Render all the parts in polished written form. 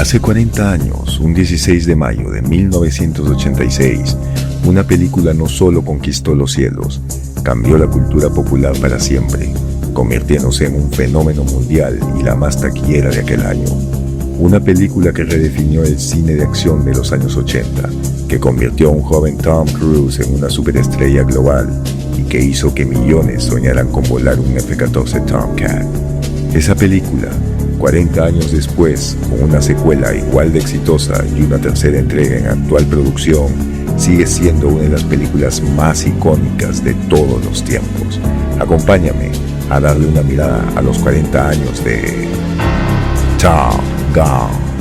Hace 40 años, un 16 de mayo de 1986, una película no solo conquistó los cielos, cambió la cultura popular para siempre, convirtiéndose en un fenómeno mundial y la más taquillera de aquel año. Una película que redefinió el cine de acción de los años 80, que convirtió a un joven Tom Cruise en una superestrella global y que hizo que millones soñaran con volar un F-14 Tomcat. Esa película, 40 años después, con una secuela igual de exitosa y una tercera entrega en actual producción, sigue siendo una de las películas más icónicas de todos los tiempos. Acompáñame a darle una mirada a los 40 años de Top Gun.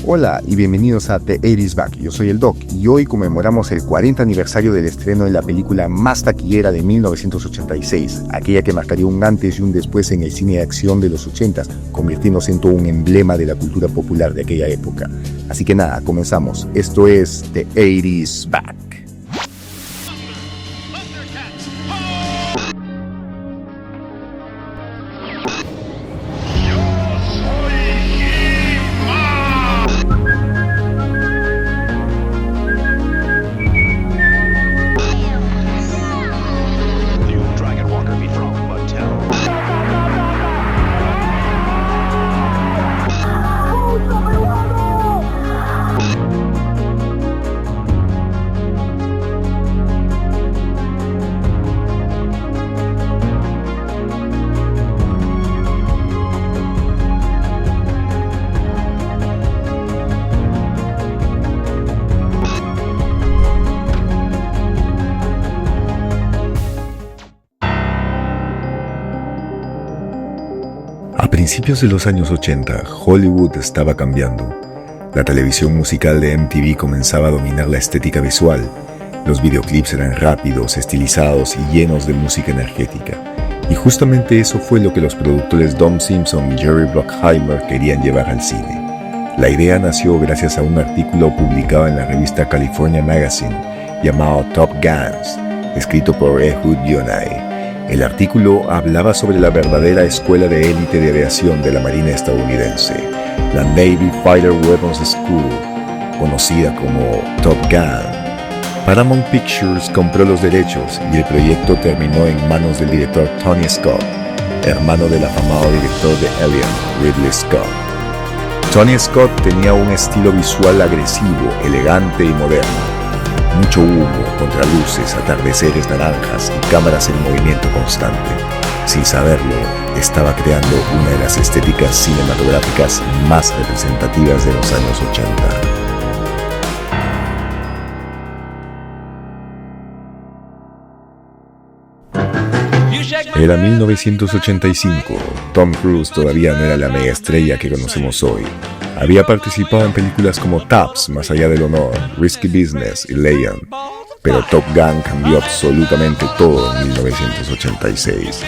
Hola y bienvenidos a The 80's Back, yo soy el Doc y hoy conmemoramos el 40 aniversario del estreno de la película más taquillera de 1986, aquella que marcaría un antes y un después en el cine de acción de los 80s, convirtiéndose en todo un emblema de la cultura popular de aquella época. Así que nada, comenzamos. Esto es The 80's Back. A principios de los años 80, Hollywood estaba cambiando. La televisión musical de MTV comenzaba a dominar la estética visual. Los videoclips eran rápidos, estilizados y llenos de música energética. Y justamente eso fue lo que los productores Don Simpson y Jerry Bruckheimer querían llevar al cine. La idea nació gracias a un artículo publicado en la revista California Magazine llamado Top Guns, escrito por Ehud Yonai. El artículo hablaba sobre la verdadera escuela de élite de aviación de la Marina estadounidense, la Navy Fighter Weapons School, conocida como Top Gun. Paramount Pictures compró los derechos y el proyecto terminó en manos del director Tony Scott, hermano del afamado director de Alien, Ridley Scott. Tony Scott tenía un estilo visual agresivo, elegante y moderno. Mucho humo, contraluces, atardeceres naranjas y cámaras en movimiento constante. Sin saberlo, estaba creando una de las estéticas cinematográficas más representativas de los años 80. Era 1985. Tom Cruise todavía no era la mega estrella que conocemos hoy. Había participado en películas como Taps, Más allá del honor, Risky Business y Lion, pero Top Gun cambió absolutamente todo en 1986.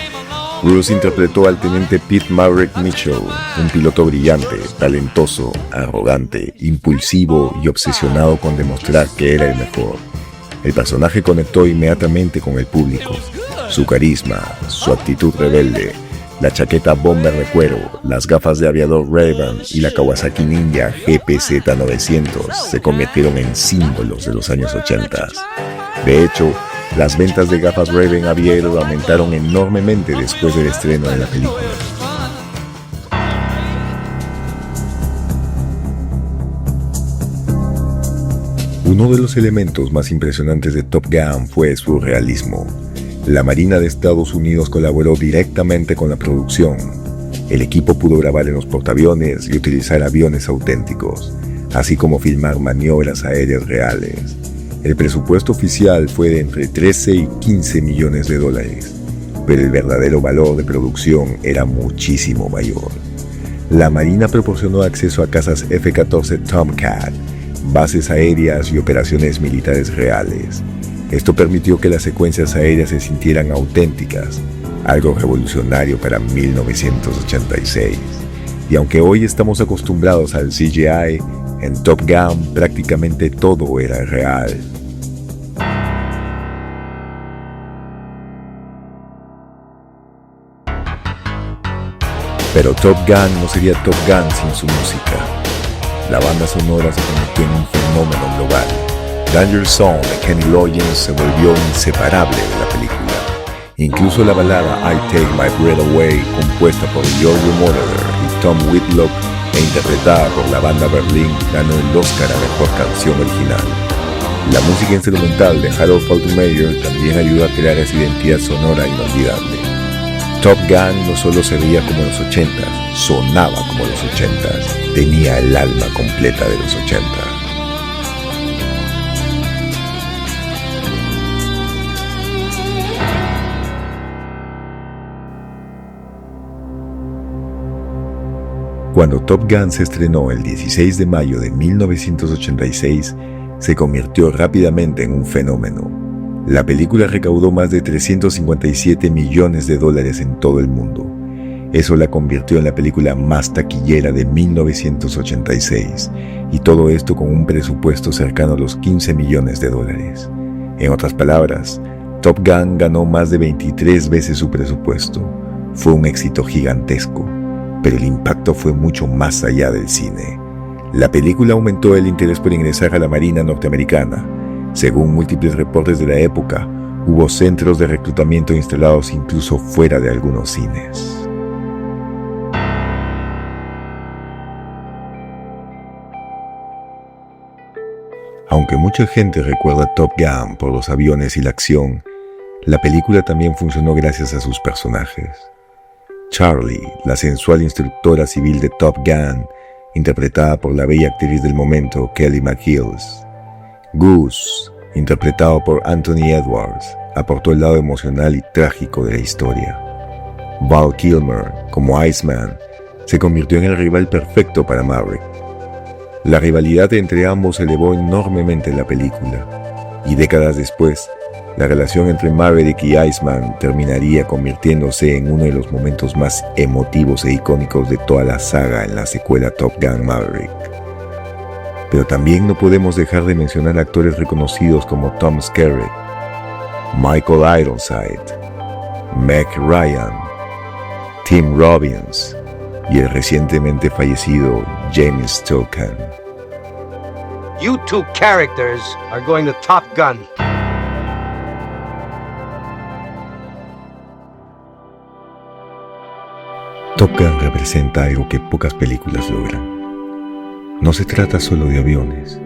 Cruise interpretó al teniente Pete Maverick Mitchell, un piloto brillante, talentoso, arrogante, impulsivo y obsesionado con demostrar que era el mejor. El personaje conectó inmediatamente con el público. Su carisma, su actitud rebelde, la chaqueta bomber de cuero, las gafas de aviador Ray-Ban y la Kawasaki Ninja GPZ-900 se convirtieron en símbolos de los años 80. De hecho, las ventas de gafas Ray-Ban Aviator aumentaron enormemente después del estreno de la película. Uno de los elementos más impresionantes de Top Gun fue su realismo. La Marina de Estados Unidos colaboró directamente con la producción. El equipo pudo grabar en los portaaviones y utilizar aviones auténticos, así como filmar maniobras aéreas reales. El presupuesto oficial fue de entre 13 y 15 millones de dólares, pero el verdadero valor de producción era muchísimo mayor. La Marina proporcionó acceso a cazas F-14 Tomcat, bases aéreas y operaciones militares reales. Esto permitió que las secuencias aéreas se sintieran auténticas, algo revolucionario para 1986. Y aunque hoy estamos acostumbrados al CGI, en Top Gun prácticamente todo era real. Pero Top Gun no sería Top Gun sin su música. La banda sonora se convirtió en un fenómeno global. Danger Zone de Kenny Loggins se volvió inseparable de la película. Incluso la balada I Take My Breath Away, compuesta por Giorgio Moroder y Tom Whitlock e interpretada por la banda Berlin, ganó el Oscar a Mejor Canción Original. La música instrumental de Harold Faltermeyer también ayudó a crear esa identidad sonora inolvidable. Top Gun no solo se veía como los 80s, sonaba como los 80s, tenía el alma completa de los 80s. Cuando Top Gun se estrenó el 16 de mayo de 1986, se convirtió rápidamente en un fenómeno. La película recaudó más de $357 millones en todo el mundo. Eso la convirtió en la película más taquillera de 1986, y todo esto con un presupuesto cercano a los $15 millones. En otras palabras, Top Gun ganó más de 23 veces su presupuesto. Fue un éxito gigantesco, pero el impacto fue mucho más allá del cine. La película aumentó el interés por ingresar a la Marina norteamericana. Según múltiples reportes de la época, hubo centros de reclutamiento instalados incluso fuera de algunos cines. Aunque mucha gente recuerda Top Gun por los aviones y la acción, la película también funcionó gracias a sus personajes. Charlie, la sensual instructora civil de Top Gun, interpretada por la bella actriz del momento, Kelly McGillis. Goose, interpretado por Anthony Edwards, aportó el lado emocional y trágico de la historia. Val Kilmer, como Iceman, se convirtió en el rival perfecto para Maverick. La rivalidad entre ambos elevó enormemente la película, y décadas después, la relación entre Maverick y Iceman terminaría convirtiéndose en uno de los momentos más emotivos e icónicos de toda la saga en la secuela Top Gun Maverick. Pero también no podemos dejar de mencionar actores reconocidos como Tom Skerritt, Michael Ironside, Meg Ryan, Tim Robbins y el recientemente fallecido James Tolkan. You two characters are going to Top Gun. Top Gun representa algo que pocas películas logran. No se trata solo de aviones.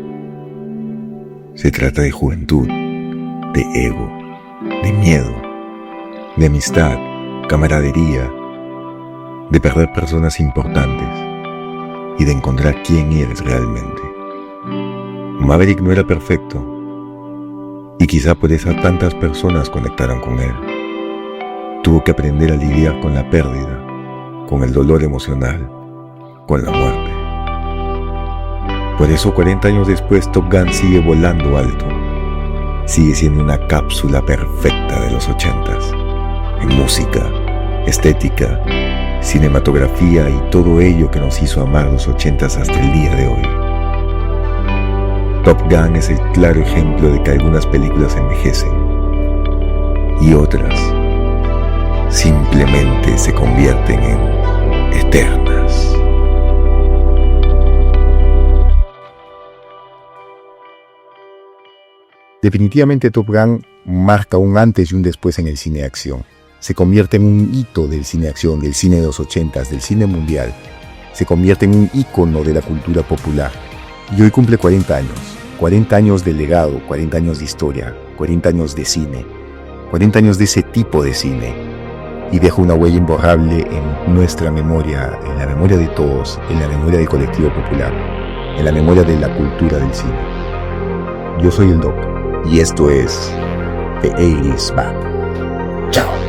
Se trata de juventud, de ego, de miedo, de amistad, camaradería, de perder personas importantes y de encontrar quién eres realmente. Maverick no era perfecto y quizá por eso tantas personas conectaron con él. Tuvo que aprender a lidiar con la pérdida, con el dolor emocional, con la muerte. Por eso 40 años después Top Gun sigue volando alto. Sigue siendo una cápsula perfecta de los 80s. En música, estética, cinematografía y todo ello que nos hizo amar los 80s hasta el día de hoy. Top Gun es el claro ejemplo de que algunas películas envejecen y otras simplemente se convierten en eternas. Definitivamente Top Gun marca un antes y un después en el cine de acción. Se convierte en un hito del cine de acción, del cine de los 80s, del cine mundial. Se convierte en un ícono de la cultura popular. Y hoy cumple 40 años. 40 años de legado, 40 años de historia, 40 años de cine, 40 años de ese tipo de cine. Y deja una huella imborrable en nuestra memoria, en la memoria de todos, en la memoria del colectivo popular, en la memoria de la cultura del cine. Yo soy el Doc y esto es The 80s Back. Chao.